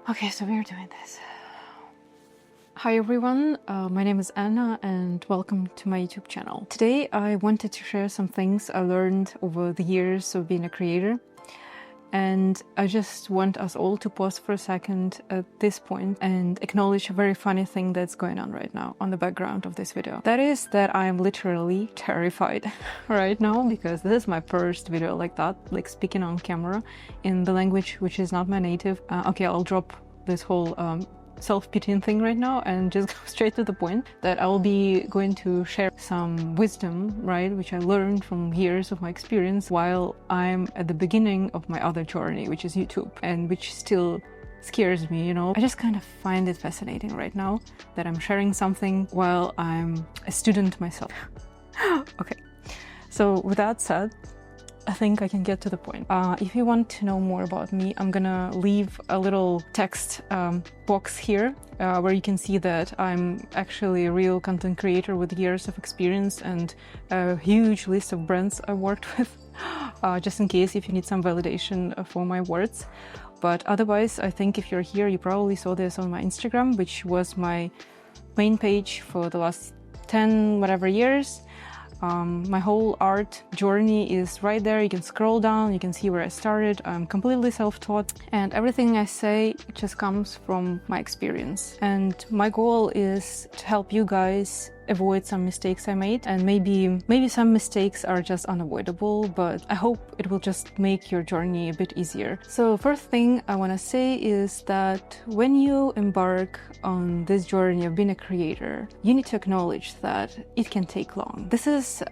Okay, so we're doing this. Hi everyone, my name is Anna and welcome to my YouTube channel. Today I wanted to share some things I learned over the years of being a creator, and I just want us all to pause for a second at this point and acknowledge a very funny thing that's going on right now on the background of this video. That is that I'm literally terrified right now because this is my first video like that, like speaking on camera in the language which is not my native. Okay, I'll drop this whole self-pitying thing right now and just go straight to the point that I'll be going to share some wisdom, right, which I learned from years of my experience while I'm at the beginning of my other journey, which is YouTube, and which still scares me, you know. I just kind of find it fascinating right now that I'm sharing something while I'm a student myself. Okay, so with that said, I think I can get to the point. If you want to know more about me, I'm gonna leave a little text box here where you can see that I'm actually a real content creator with years of experience and a huge list of brands I worked with, just in case if you need some validation for my words. But otherwise, I think if you're here, you probably saw this on my Instagram, which was my main page for the last 10 whatever years. My whole art journey is right there. You can scroll down, you can see where I started. I'm completely self-taught, and everything I say just comes from my experience. And my goal is to help you guys avoid some mistakes I made, and maybe some mistakes are just unavoidable, but I hope it will just make your journey a bit easier. So first thing I want to say is that when you embark on this journey of being a creator, you need to acknowledge that it can take long. This is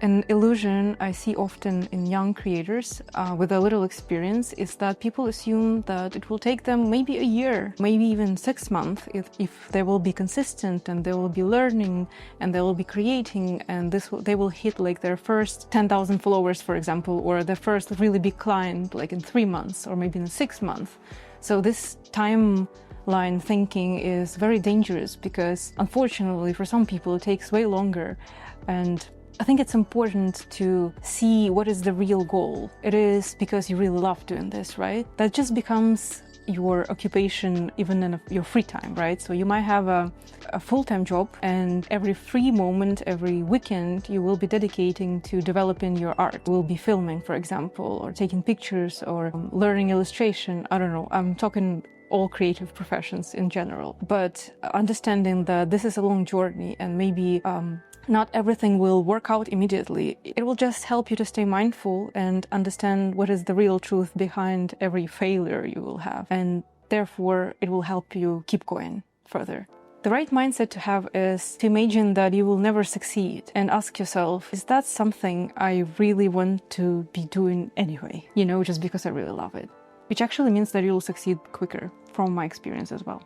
an illusion I see often in young creators with a little experience, is that people assume that it will take them maybe a year, maybe even 6 months if they will be consistent and they will be learning and they will be creating, and they will hit like their first 10,000 followers, for example, or their first really big client like in 3 months or maybe in 6 months. So this timeline thinking is very dangerous because unfortunately for some people it takes way longer, and I think it's important to see what is the real goal. It is because you really love doing this, right? That just becomes your occupation even in your free time, right? So you might have a full-time job, and every free moment, every weekend, you will be dedicating to developing your art. You will be filming, for example, or taking pictures, or learning illustration. I don't know, I'm talking all creative professions in general. But understanding that this is a long journey and maybe not everything will work out immediately. It will just help you to stay mindful and understand what is the real truth behind every failure you will have. And therefore, it will help you keep going further. The right mindset to have is to imagine that you will never succeed and ask yourself, is that something I really want to be doing anyway? You know, just because I really love it. Which actually means that you'll succeed quicker, from my experience as well.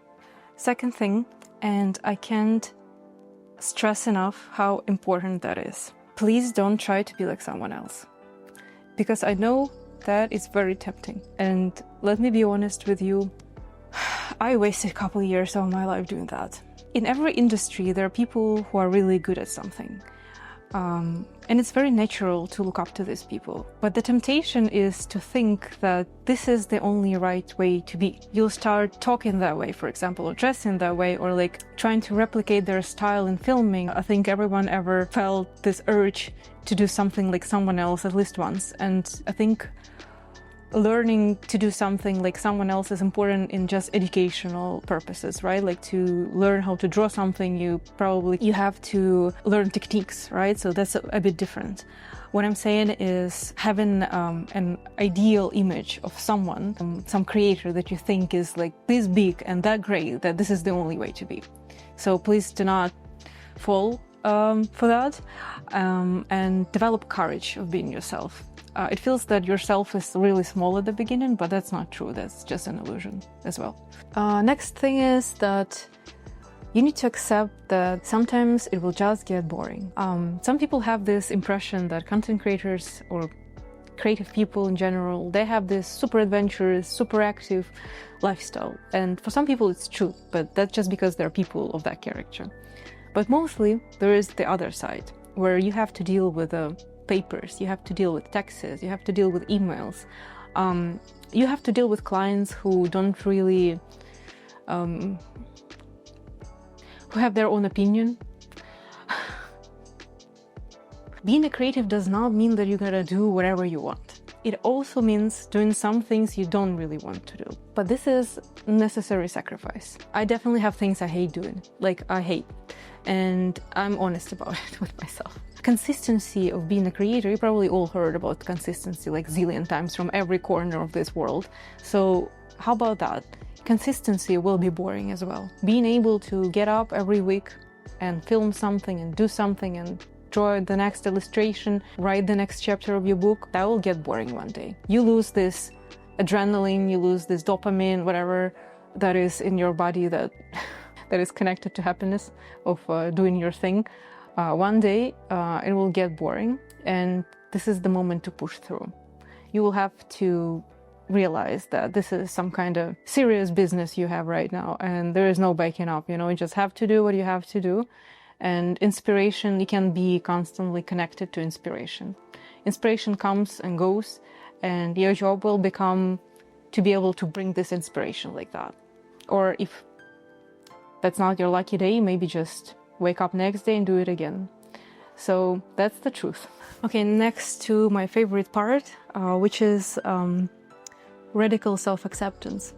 Second thing, and I can't stress enough how important that is. Please don't try to be like someone else, because I know that is very tempting. And let me be honest with you, I wasted a couple of years of my life doing that. In every industry, there are people who are really good at something. And it's very natural to look up to these people. But the temptation is to think that this is the only right way to be. You'll start talking that way, for example, or dressing that way, or like trying to replicate their style in filming. I think everyone ever felt this urge to do something like someone else at least once. And I think learning to do something like someone else is important in just educational purposes, right? Like to learn how to draw something, you have to learn techniques, right? So that's a bit different. What I'm saying is having an ideal image of someone, some creator that you think is like this big and that great, that this is the only way to be. So please do not fall for that, and develop courage of being yourself. It feels that yourself is really small at the beginning, but that's not true. That's just an illusion as well. Next thing is that you need to accept that sometimes it will just get boring. Some people have this impression that content creators or creative people in general, they have this super adventurous, super active lifestyle. And for some people it's true, but that's just because they're people of that character. But mostly there is the other side, where you have to deal with papers, you have to deal with taxes, you have to deal with emails, You have to deal with clients who don't really, who have their own opinion. Being a creative does not mean that you're gonna do whatever you want. It also means doing some things you don't really want to do. But this is necessary sacrifice. I definitely have things I hate doing, like I hate, and I'm honest about it with myself. Consistency of being a creator, you probably all heard about consistency like zillion times from every corner of this world. So how about that? Consistency will be boring as well. Being able to get up every week and film something and do something and draw the next illustration, write the next chapter of your book, that will get boring one day. You lose this adrenaline, you lose this dopamine, whatever that is in your body that that is connected to happiness of doing your thing. One day it will get boring, and this is the moment to push through. You will have to realize that this is some kind of serious business you have right now, and there is no backing up. You just have to do what you have to do. And inspiration, you can be constantly connected to inspiration. Inspiration comes and goes, and your job will become to be able to bring this inspiration like that. Or if that's not your lucky day, maybe just wake up next day and do it again. So that's the truth. Okay, next to my favorite part, which is radical self-acceptance,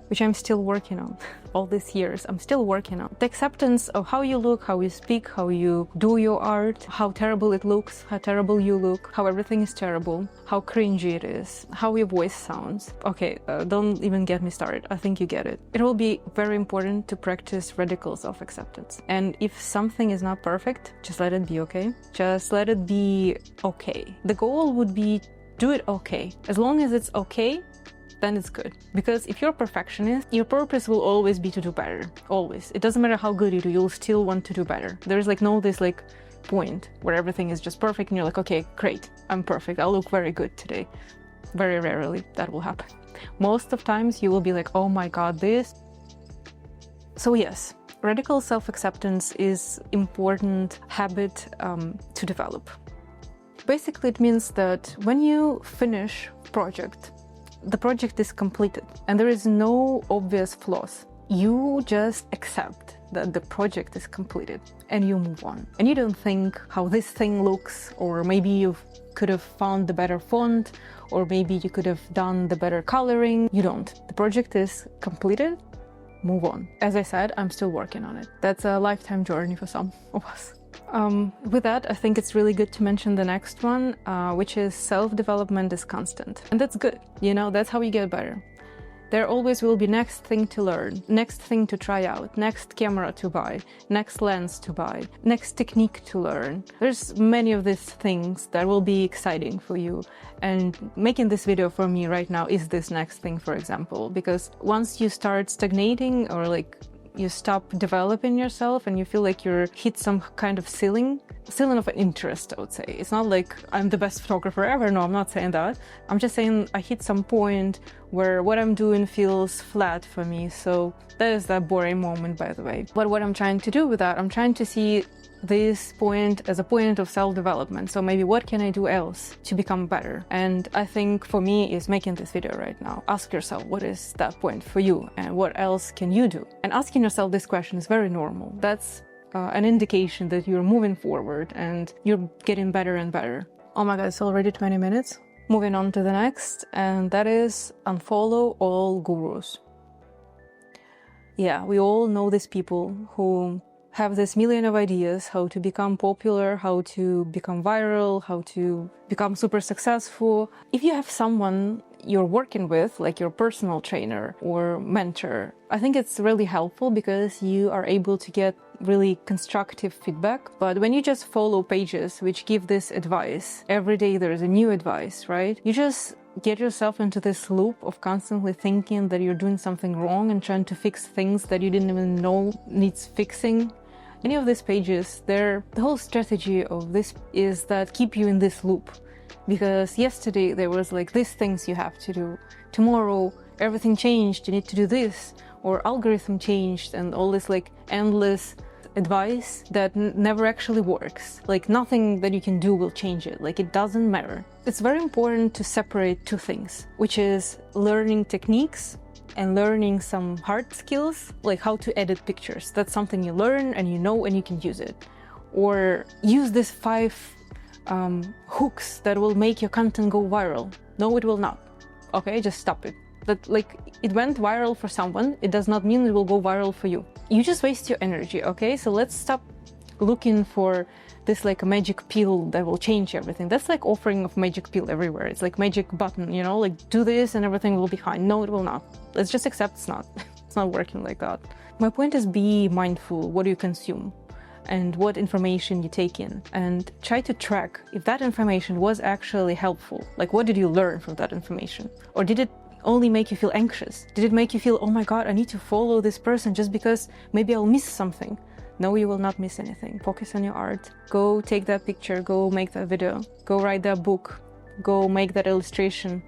which I'm still working on. All these years, I'm still working on. The acceptance of how you look, how you speak, how you do your art, how terrible it looks, how terrible you look, how everything is terrible, how cringy it is, how your voice sounds. Okay, don't even get me started. I think you get it. It will be very important to practice radical self-acceptance. And if something is not perfect, just let it be, okay? Just let it be okay. The goal would be do it okay. As long as it's okay, then it's good. Because if you're a perfectionist, your purpose will always be to do better. Always. It doesn't matter how good you do, you'll still want to do better. There's no point where everything is just perfect and you're like, okay, great, I'm perfect, I'll look very good today. Very rarely that will happen. Most of times you will be like, oh my god, this. So yes, radical self-acceptance is important habit to develop. Basically, it means that when you finish project, the project is completed and there is no obvious flaws. You just accept that the project is completed and you move on. And you don't think how this thing looks, or maybe you could have found the better font, or maybe you could have done the better coloring. You don't. The project is completed, move on. As I said, I'm still working on it. That's a lifetime journey for some of us. With that, I think it's really good to mention the next one, which is self-development is constant. And that's good. That's how you get better. There always will be next thing to learn, next thing to try out, next camera to buy, next lens to buy, next technique to learn. There's many of these things that will be exciting for you. And making this video for me right now is this next thing, for example, because once you start stagnating or you stop developing yourself and you feel like you're hit some kind of ceiling of interest, I would say. It's not like I'm the best photographer ever. No, I'm not saying that. I'm just saying I hit some point where what I'm doing feels flat for me. So that is that boring moment, by the way. But what I'm trying to do with that, I'm trying to see this point as a point of self-development. So maybe what can I do else to become better? And I think for me is making this video right now. Ask yourself, what is that point for you and what else can you do? And asking yourself this question is very normal. That's an indication that you're moving forward and you're getting better and better. Oh my god, it's already 20 minutes. Moving on to the next, and that is unfollow all gurus. Yeah, we all know these people who have this million of ideas how to become popular, how to become viral, how to become super successful. If you have someone you're working with, like your personal trainer or mentor, I think it's really helpful because you are able to get really constructive feedback. But when you just follow pages which give this advice, every day there is a new advice, right? You just get yourself into this loop of constantly thinking that you're doing something wrong and trying to fix things that you didn't even know needs fixing. Any of these pages, the whole strategy of this is that keep you in this loop. Because yesterday there was these things you have to do. Tomorrow everything changed, you need to do this. Or algorithm changed, and all this endless advice that never actually works. Like nothing that you can do will change it. Like it doesn't matter. It's very important to separate two things, which is learning techniques and learning some hard skills, like how to edit pictures. That's something you learn and you know and you can use it. Or use these 5 hooks that will make your content go viral. No, it will not. Okay, just stop it. That like it went viral for someone, it does not mean it will go viral for you. You just waste your energy, okay? So let's stop looking for this like a magic pill that will change everything. That's like offering of magic pill everywhere. It's like magic button, you know, like do this and everything will be fine. No, it will not. Let's just accept it's not. It's not working like that. My point is be mindful what you consume and what information you take in, and try to track if that information was actually helpful. Like what did you learn from that information? Or did it only make you feel anxious? Did it make you feel, oh my God, I need to follow this person just because maybe I'll miss something? No, you will not miss anything. Focus on your art. Go take that picture, go make that video, go write that book, go make that illustration.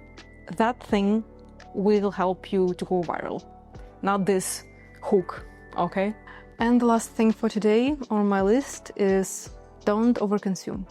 That thing will help you to go viral, not this hook, okay? And the last thing for today on my list is don't overconsume.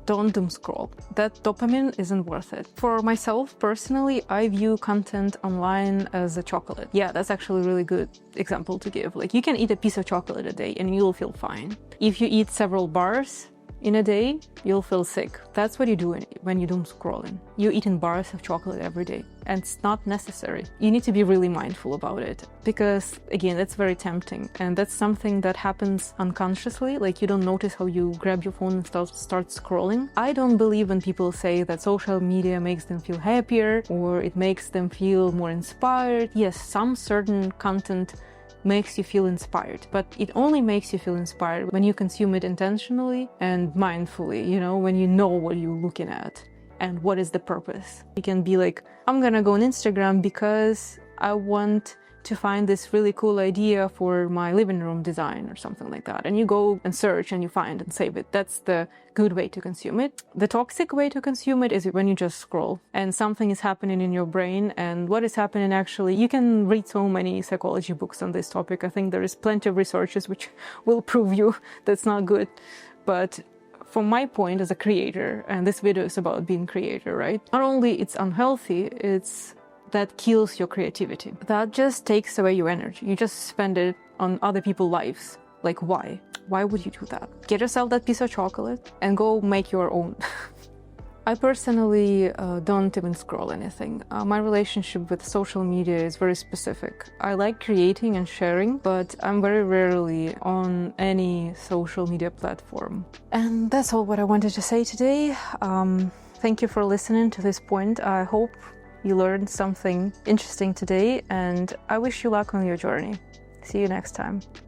Don't doom scroll. That dopamine isn't worth it. For myself personally, I view content online as a chocolate. Yeah, that's actually a really good example to give. Like you can eat a piece of chocolate a day and you'll feel fine. If you eat several bars in a day, you'll feel sick. That's what you do when you doom scrolling. You're eating bars of chocolate every day, and it's not necessary. You need to be really mindful about it because, again, that's very tempting, and that's something that happens unconsciously. Like you don't notice how you grab your phone and start scrolling. I don't believe when people say that social media makes them feel happier or it makes them feel more inspired. Yes, some certain content makes you feel inspired, but it only makes you feel inspired when you consume it intentionally and mindfully, you know, when you know what you're looking at and what is the purpose. You can be like, I'm gonna go on Instagram because I want to find this really cool idea for my living room design or something like that. And you go and search and you find and save it. That's the good way to consume it. The toxic way to consume it is when you just scroll and something is happening in your brain. And what is happening actually, you can read so many psychology books on this topic. I think there is plenty of researches which will prove you that's not good. But from my point as a creator, and this video is about being creator, right? Not only it's unhealthy, it's that kills your creativity. That just takes away your energy. You just spend it on other people's lives. Like why? Why would you do that? Get yourself that piece of chocolate and go make your own. I personally don't even scroll anything. My relationship with social media is very specific. I like creating and sharing, but I'm very rarely on any social media platform. And that's all what I wanted to say today. Thank you for listening to this point. I hope you learned something interesting today, and I wish you luck on your journey. See you next time.